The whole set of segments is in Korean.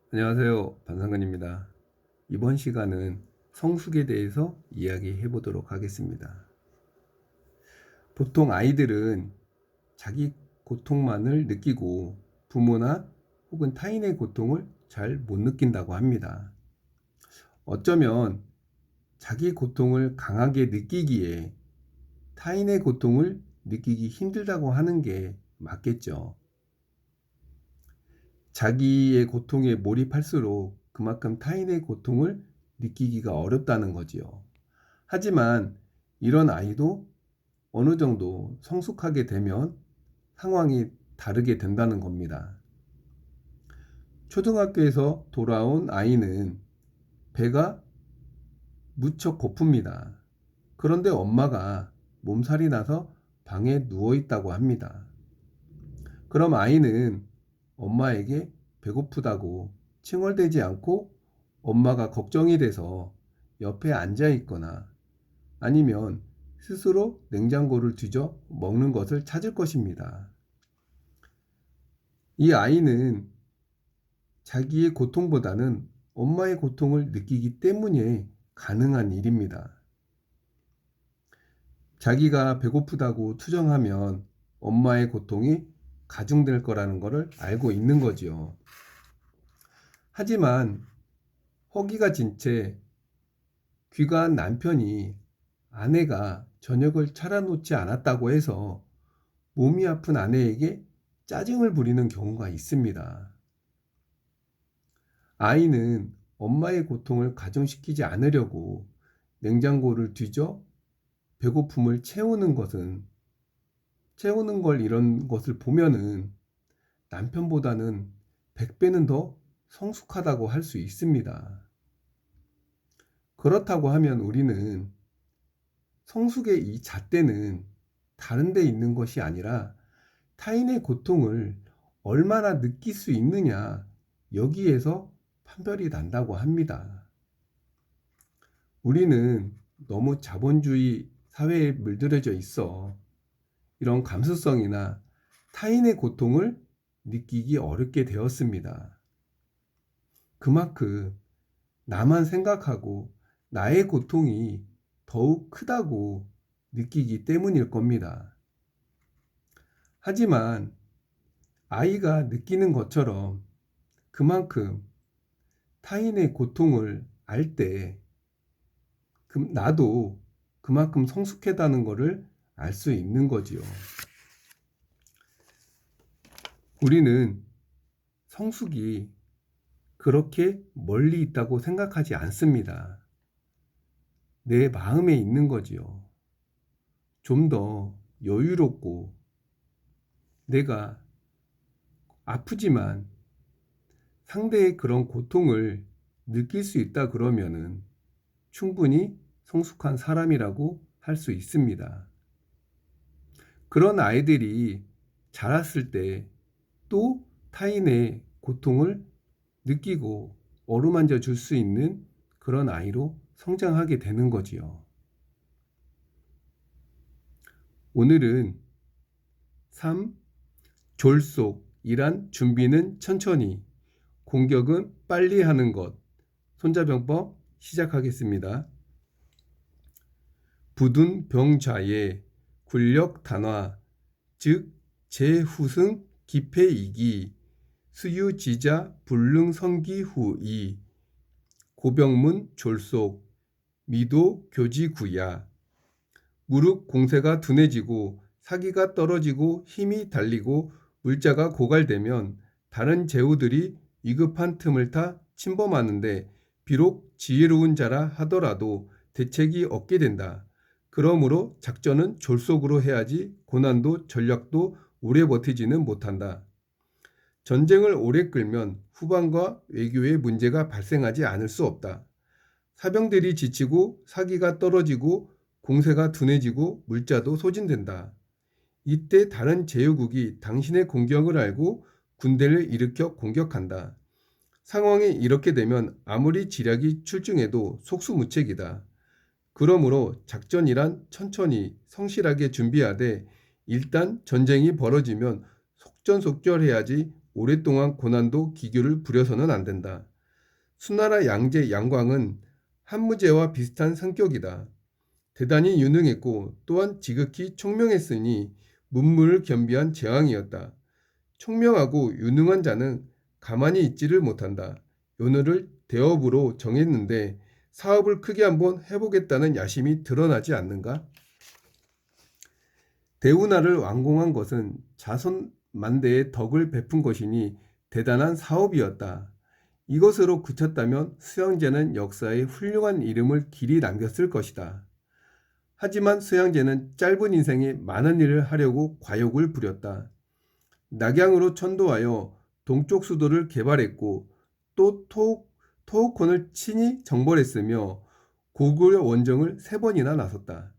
안녕하세요. 반상근입니다. 이번 시간은 성숙에 대해서 이야기해 보도록 하겠습니다. 보통 아이들은 자기 고통만을 느끼고 부모나 혹은 타인의 고통을 잘 못 느낀다고 합니다. 어쩌면 자기 고통을 강하게 느끼기에 타인의 고통을 느끼기 힘들다고 하는 게 맞겠죠. 자기의 고통에 몰입할수록 그만큼 타인의 고통을 느끼기가 어렵다는 거지요. 하지만 이런 아이도 어느 정도 성숙하게 되면 상황이 다르게 된다는 겁니다. 초등학교에서 돌아온 아이는 배가 무척 고픕니다. 그런데 엄마가 몸살이 나서 방에 누워 있다고 합니다. 그럼 아이는 엄마에게 배고프다고 칭얼대지 않고 엄마가 걱정이 돼서 옆에 앉아 있거나 아니면 스스로 냉장고를 뒤져 먹는 것을 찾을 것입니다. 이 아이는 자기의 고통보다는 엄마의 고통을 느끼기 때문에 가능한 일입니다. 자기가 배고프다고 투정하면 엄마의 고통이 가중될 거라는 것을 알고 있는 거지요. 하지만 허기가 진 채 귀가한 남편이 아내가 저녁을 차려놓지 않았다고 해서 몸이 아픈 아내에게 짜증을 부리는 경우가 있습니다. 아이는 엄마의 고통을 가중시키지 않으려고 냉장고를 뒤져 배고픔을 채우는 걸 이런 것을 보면은 남편보다는 100배는 더 성숙하다고 할 수 있습니다. 그렇다고 하면 우리는 성숙의 이 잣대는 다른 데 있는 것이 아니라 타인의 고통을 얼마나 느낄 수 있느냐, 여기에서 판별이 난다고 합니다. 우리는 너무 자본주의 사회에 물들여져 있어 이런 감수성이나 타인의 고통을 느끼기 어렵게 되었습니다. 그만큼 나만 생각하고 나의 고통이 더욱 크다고 느끼기 때문일 겁니다. 하지만 아이가 느끼는 것처럼 그만큼 타인의 고통을 알 때 나도 그만큼 성숙하다는 것을 알 수 있는 거지요. 우리는 성숙이 그렇게 멀리 있다고 생각하지 않습니다. 내 마음에 있는 거지요. 좀 더 여유롭고 내가 아프지만 상대의 그런 고통을 느낄 수 있다 그러면은 충분히 성숙한 사람이라고 할 수 있습니다. 그런 아이들이 자랐을 때 또 타인의 고통을 느끼고 어루만져 줄 수 있는 그런 아이로 성장하게 되는 거지요. 오늘은 3. 졸속이란 준비는 천천히, 공격은 빨리 하는 것. 손자병법 시작하겠습니다. 부둔 병좌의 군력 단화, 즉 재후승 기패이기, 수유지자 불능성기후이, 고병문 졸속, 미도 교지구야. 무릎 공세가 둔해지고 사기가 떨어지고 힘이 달리고 물자가 고갈되면 다른 제후들이 위급한 틈을 타 침범하는데 비록 지혜로운 자라 하더라도 대책이 없게 된다. 그러므로 작전은 졸속으로 해야지 고난도 전략도 오래 버티지는 못한다. 전쟁을 오래 끌면 후방과 외교에 문제가 발생하지 않을 수 없다. 사병들이 지치고 사기가 떨어지고 공세가 둔해지고 물자도 소진된다. 이때 다른 제후국이 당신의 공격을 알고 군대를 일으켜 공격한다. 상황이 이렇게 되면 아무리 지략이 출중해도 속수무책이다. 그러므로 작전이란 천천히 성실하게 준비하되 일단 전쟁이 벌어지면 속전속결해야지 오랫동안 고난도 기교를 부려서는 안 된다. 수나라 양제 양광은 한무제와 비슷한 성격이다. 대단히 유능했고 또한 지극히 총명했으니 문무를 겸비한 제왕이었다. 총명하고 유능한 자는 가만히 있지를 못한다. 요늘을 대업으로 정했는데 사업을 크게 한번 해보겠다는 야심이 드러나지 않는가? 대운하를 완공한 것은 자손 만대의 덕을 베푼 것이니 대단한 사업이었다. 이것으로 그쳤다면 수양제는 역사에 훌륭한 이름을 길이 남겼을 것이다. 하지만 수양제는 짧은 인생에 많은 일을 하려고 과욕을 부렸다. 낙양으로 천도하여 동쪽 수도를 개발했고 또 토호콘을 친히 정벌했으며 고구려 원정을 3번이나 나섰다.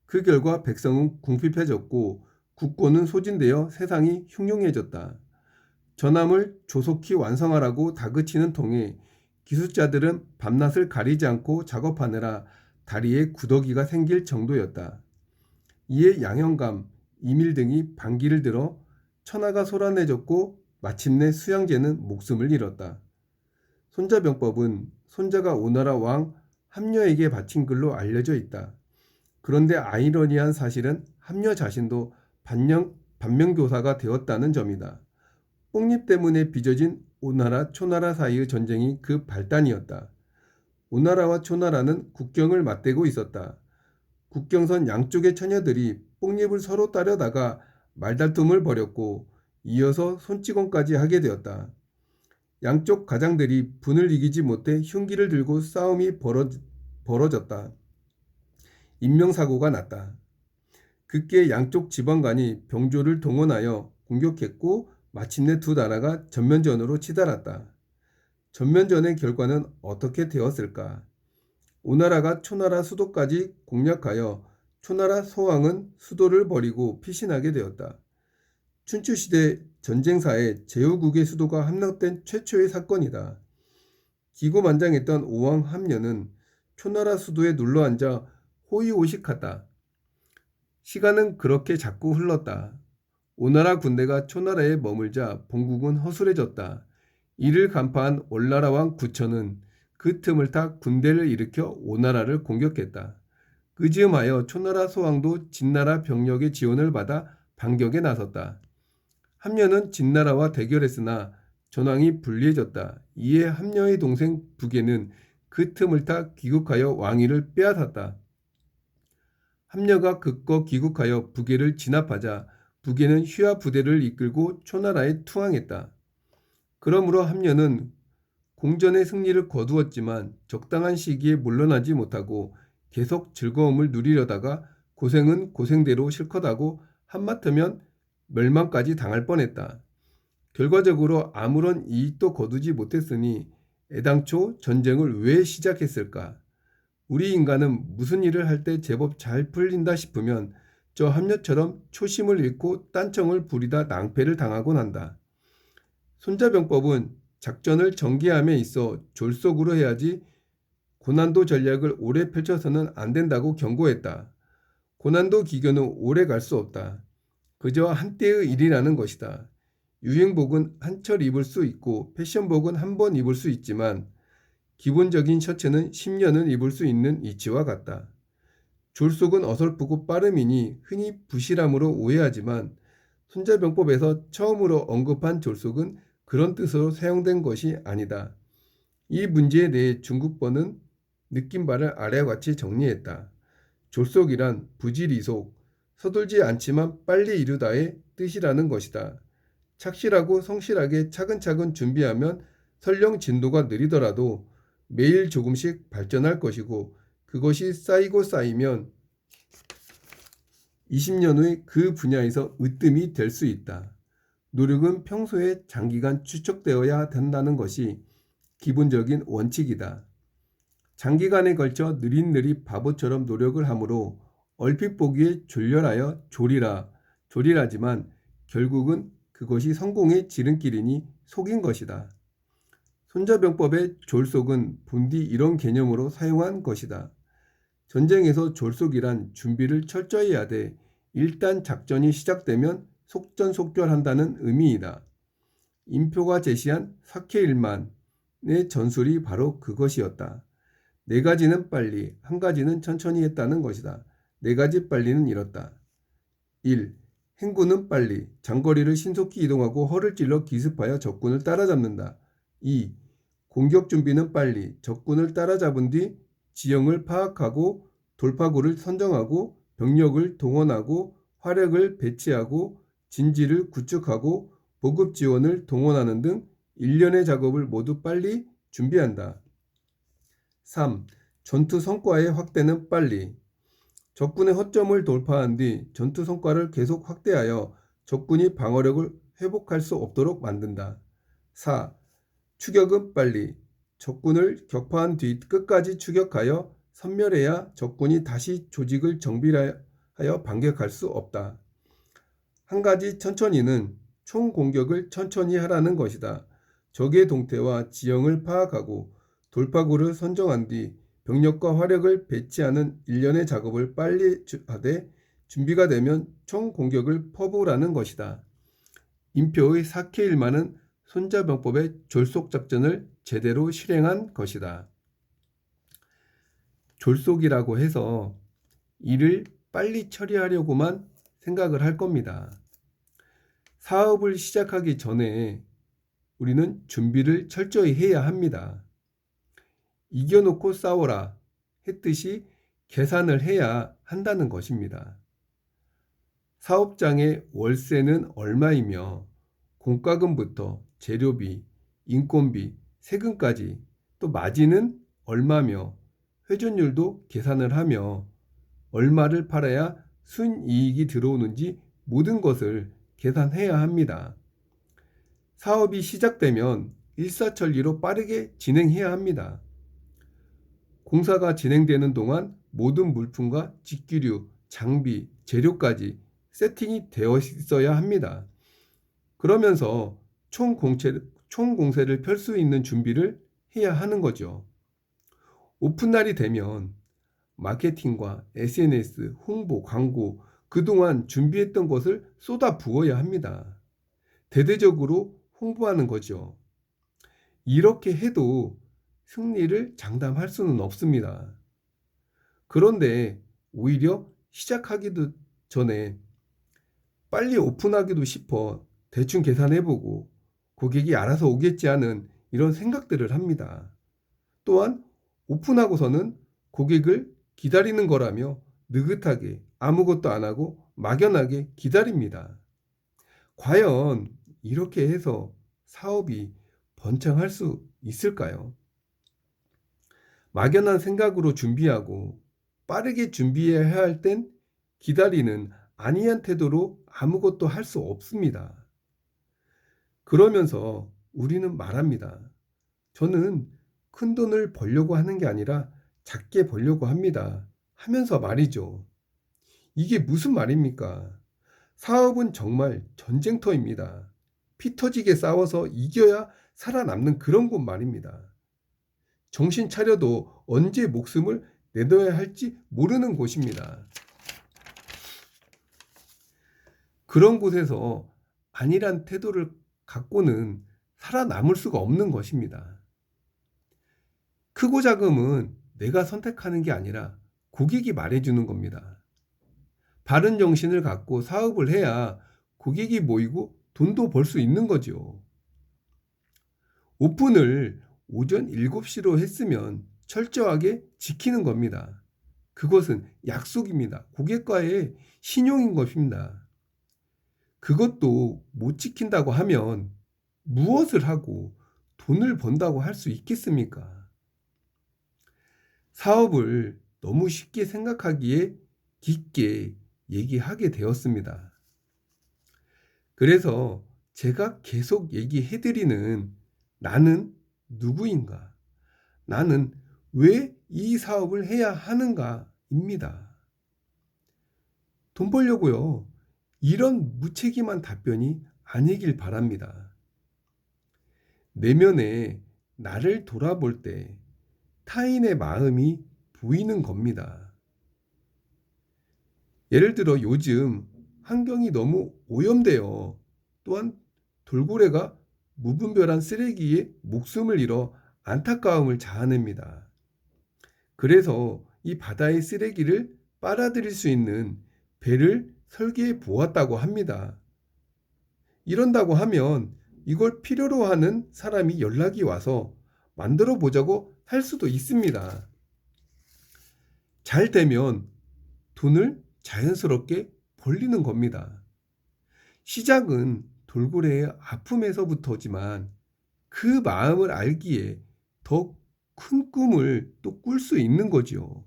그 결과 백성은 궁핍해졌고 국고는 소진되어 세상이 흉흉해졌다. 전함을 조속히 완성하라고 다그치는 통에 기술자들은 밤낮을 가리지 않고 작업하느라 다리에 구더기가 생길 정도였다. 이에 양형감, 이밀 등이 반기를 들어 천하가 소란해졌고 마침내 수양제는 목숨을 잃었다. 손자병법은 손자가 오나라 왕 함녀에게 바친 글로 알려져 있다. 그런데 아이러니한 사실은 함녀 자신도 반면교사가 되었다는 점이다. 뽕잎 때문에 빚어진 오나라 초나라 사이의 전쟁이 그 발단이었다. 오나라와 초나라는 국경을 맞대고 있었다. 국경선 양쪽의 처녀들이 뽕잎을 서로 따려다가 말다툼을 벌였고 이어서 손찌검까지 하게 되었다. 양쪽 가장들이 분을 이기지 못해 흉기를 들고 싸움이 벌어졌다. 인명사고가 났다. 급기에 양쪽 지방간이 병조를 동원하여 공격했고 마침내 두 나라가 전면전으로 치달았다. 전면전의 결과는 어떻게 되었을까? 오나라가 초나라 수도까지 공략하여 초나라 소왕은 수도를 버리고 피신하게 되었다. 춘추시대 전쟁사에 제후국의 수도가 함락된 최초의 사건이다. 기고만장했던 오왕 함녀는 초나라 수도에 눌러앉아 호의호식하다. 시간은 그렇게 자꾸 흘렀다. 오나라 군대가 초나라에 머물자 본국은 허술해졌다. 이를 간파한 올나라 왕 구천은 그 틈을 타 군대를 일으켜 오나라를 공격했다. 그 즈음하여 초나라 소왕도 진나라 병력의 지원을 받아 반격에 나섰다. 함녀는 진나라와 대결했으나 전황이 불리해졌다. 이에 함녀의 동생 부계는 그 틈을 타 귀국하여 왕위를 빼앗았다. 함녀가 극거 귀국하여 부계를 진압하자 부계는 휘하 부대를 이끌고 초나라에 투항했다. 그러므로 함녀는 공전의 승리를 거두었지만 적당한 시기에 물러나지 못하고 계속 즐거움을 누리려다가 고생은 고생대로 실컷하고 한마터면 멸망까지 당할 뻔했다. 결과적으로 아무런 이익도 거두지 못했으니 애당초 전쟁을 왜 시작했을까? 우리 인간은 무슨 일을 할 때 제법 잘 풀린다 싶으면 저 함녀처럼 초심을 잃고 딴청을 부리다 낭패를 당하곤 한다. 손자병법은 작전을 전개함에 있어 졸속으로 해야지 고난도 전략을 오래 펼쳐서는 안 된다고 경고했다. 고난도 기교는 오래 갈 수 없다. 그저 한때의 일이라는 것이다. 유행복은 한철 입을 수 있고 패션복은 한 번 입을 수 있지만 기본적인 셔츠는 10년은 입을 수 있는 이치와 같다. 졸속은 어설프고 빠름이니 흔히 부실함으로 오해하지만 손자병법에서 처음으로 언급한 졸속은 그런 뜻으로 사용된 것이 아니다. 이 문제에 대해 중국번은 느낀 바를 아래와 같이 정리했다. 졸속이란 부지리속, 서둘지 않지만 빨리 이루다의 뜻이라는 것이다. 착실하고 성실하게 차근차근 준비하면 설령 진도가 느리더라도 매일 조금씩 발전할 것이고 그것이 쌓이고 쌓이면 20년 후에 그 분야에서 으뜸이 될 수 있다. 노력은 평소에 장기간 축적되어야 된다는 것이 기본적인 원칙이다. 장기간에 걸쳐 느릿느릿 바보처럼 노력을 하므로 얼핏 보기에 졸렬하여 조리라지만 결국은 그것이 성공의 지름길이니 속인 것이다. 손자병법의 졸속은 본디 이런 개념으로 사용한 것이다. 전쟁에서 졸속이란 준비를 철저히 하되 일단 작전이 시작되면 속전속결한다는 의미이다. 인표가 제시한 사케일만의 전술이 바로 그것이었다. 네 가지는 빨리, 한 가지는 천천히 했다는 것이다. 네 가지 빨리는 이렇다. 1. 행군은 빨리, 장거리를 신속히 이동하고 허를 찔러 기습하여 적군을 따라잡는다. 2. 공격 준비는 빨리, 적군을 따라잡은 뒤 지형을 파악하고 돌파구를 선정하고 병력을 동원하고 화력을 배치하고 진지를 구축하고 보급 지원을 동원하는 등 일련의 작업을 모두 빨리 준비한다. 3. 전투 성과의 확대는 빨리. 적군의 허점을 돌파한 뒤 전투 성과를 계속 확대하여 적군이 방어력을 회복할 수 없도록 만든다. 4. 추격은 빨리. 적군을 격파한 뒤 끝까지 추격하여 섬멸해야 적군이 다시 조직을 정비하여 반격할 수 없다. 한 가지 천천히는 총 공격을 천천히 하라는 것이다. 적의 동태와 지형을 파악하고 돌파구를 선정한 뒤 병력과 화력을 배치하는 일련의 작업을 빨리 하되 준비가 되면 총 공격을 퍼부으라는 것이다. 인표의 사케일만은 손자병법의 졸속작전을 제대로 실행한 것이다. 졸속이라고 해서 일을 빨리 처리하려고만 생각을 할 겁니다. 사업을 시작하기 전에 우리는 준비를 철저히 해야 합니다. 이겨놓고 싸워라 했듯이 계산을 해야 한다는 것입니다. 사업장의 월세는 얼마이며 공과금부터 재료비, 인건비, 세금까지 또 마진은 얼마며 회전율도 계산을 하며 얼마를 팔아야 순이익이 들어오는지 모든 것을 계산해야 합니다. 사업이 시작되면 일사천리로 빠르게 진행해야 합니다. 공사가 진행되는 동안 모든 물품과 직기류, 장비, 재료까지 세팅이 되어 있어야 합니다. 그러면서 총공세를 펼 수 있는 준비를 해야 하는 거죠. 오픈날이 되면 마케팅과 SNS, 홍보, 광고, 그동안 준비했던 것을 쏟아 부어야 합니다. 대대적으로 홍보하는 거죠. 이렇게 해도 승리를 장담할 수는 없습니다. 그런데 오히려 시작하기도 전에 빨리 오픈하기도 싶어 대충 계산해보고 고객이 알아서 오겠지 하는 이런 생각들을 합니다. 또한 오픈하고서는 고객을 기다리는 거라며 느긋하게 아무것도 안 하고 막연하게 기다립니다. 과연 이렇게 해서 사업이 번창할 수 있을까요? 막연한 생각으로 준비하고 빠르게 준비해야 할 땐 기다리는 안이한 태도로 아무것도 할 수 없습니다. 그러면서 우리는 말합니다. 저는 큰 돈을 벌려고 하는 게 아니라 작게 벌려고 합니다. 하면서 말이죠. 이게 무슨 말입니까? 사업은 정말 전쟁터입니다. 피 터지게 싸워서 이겨야 살아남는 그런 곳 말입니다. 정신 차려도 언제 목숨을 내놓아야 할지 모르는 곳입니다. 그런 곳에서 안일한 태도를 갖고는 살아남을 수가 없는 것입니다. 크고 작음은 내가 선택하는 게 아니라 고객이 말해주는 겁니다. 바른 정신을 갖고 사업을 해야 고객이 모이고 돈도 벌 수 있는 거죠. 오픈을 오전 7시로 했으면 철저하게 지키는 겁니다. 그것은 약속입니다. 고객과의 신용인 것입니다. 그것도 못 지킨다고 하면 무엇을 하고 돈을 번다고 할 수 있겠습니까? 사업을 너무 쉽게 생각하기에 깊게 얘기하게 되었습니다. 그래서 제가 계속 얘기해드리는 나는 누구인가? 나는 왜 이 사업을 해야 하는가? 입니다. 돈 벌려고요. 이런 무책임한 답변이 아니길 바랍니다. 내면에 나를 돌아볼 때 타인의 마음이 보이는 겁니다. 예를 들어 요즘 환경이 너무 오염되어 또한 돌고래가 무분별한 쓰레기에 목숨을 잃어 안타까움을 자아냅니다. 그래서 이 바다의 쓰레기를 빨아들일 수 있는 배를 설계해 보았다고 합니다. 이런다고 하면 이걸 필요로 하는 사람이 연락이 와서 만들어 보자고 할 수도 있습니다. 잘 되면 돈을 자연스럽게 벌리는 겁니다. 시작은 돌고래의 아픔에서부터지만 그 마음을 알기에 더 큰 꿈을 또 꿀 수 있는 거지요.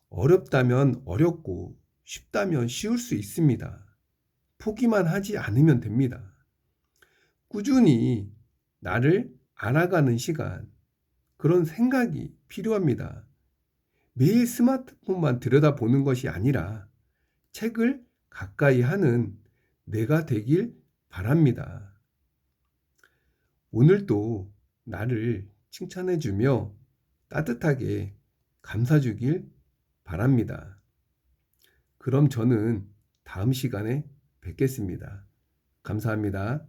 어렵다면 어렵고 쉽다면 쉬울 수 있습니다. 포기만 하지 않으면 됩니다. 꾸준히 나를 알아가는 시간, 그런 생각이 필요합니다. 매일 스마트폰만 들여다보는 것이 아니라 책을 가까이 하는 내가 되길 바랍니다. 오늘도 나를 칭찬해주며 따뜻하게 감싸주길 바랍니다. 그럼 저는 다음 시간에 뵙겠습니다. 감사합니다.